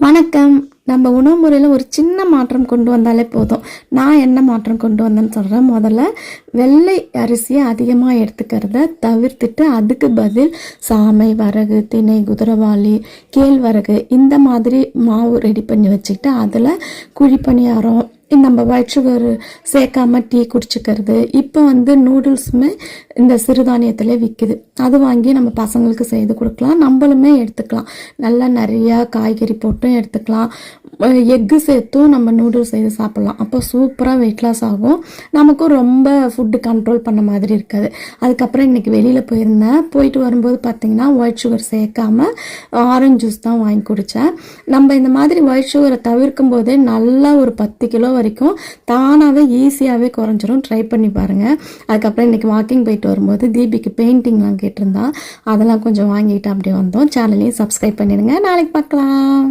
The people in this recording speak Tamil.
வணக்கம். நம்ம உணவு முறையில் ஒரு சின்ன மாற்றம் கொண்டு வந்தாலே போதும். நான் என்ன மாற்றம் கொண்டு வந்தேன்னு சொல்கிறேன். முதல்ல வெள்ளை அரிசியை அதிகமாக எடுத்துக்கிறத தவிர்த்துட்டு அதுக்கு பதில் சாமை, வரகு, திணை, குதிரைவாளி, கேழ்வரகு இந்த மாதிரி மாவு ரெடி பண்ணி வச்சுக்கிட்டு அதில் குழிப்பணியாரம், நம்ம ஒயிட் சுகர் சேர்க்காம டீ குடிச்சிக்கிறது. இப்போ நூடுல்ஸுமே இந்த சிறுதானியத்தில் விற்குது. அது வாங்கி நம்ம பசங்களுக்கு செய்து கொடுக்கலாம், நம்மளுமே எடுத்துக்கலாம். நல்லா நிறையா காய்கறி போட்டும் எடுத்துக்கலாம். எக்கு சேர்த்தும் நம்ம நூடுல்ஸ் செய்து சாப்பிட்லாம். அப்போ சூப்பராக வெயிட் லாஸ் ஆகும். நமக்கும் ரொம்ப ஃபுட்டு கண்ட்ரோல் பண்ண மாதிரி இருக்காது. அதுக்கப்புறம் இன்றைக்கி வெளியில் போயிட்டு வரும்போது பார்த்திங்கன்னா ஒயிட் சுகர் சேர்க்காம ஆரஞ்சு ஜூஸ் தான் வாங்கி குடித்தேன். நம்ம இந்த மாதிரி ஒயிட் சுகரை தவிர்க்கும் போதே நல்லா ஒரு 10 கிலோ வரைக்கும் தானாகவே ஈஸியாகவே குறைஞ்சிரும். ட்ரை பண்ணி பாருங்கள். அதுக்கப்புறம் இன்றைக்கி வாக்கிங் போயிட்டு வரும்போது தீபிக்கு பெயிண்டிங்லாம் கேட்டிருந்தா, அதெல்லாம் கொஞ்சம் வாங்கிட்டு அப்படியே வந்தோம். சேனலையும் சப்ஸ்கிரைப் பண்ணிடுங்க. நாளைக்கு பார்க்கலாம்.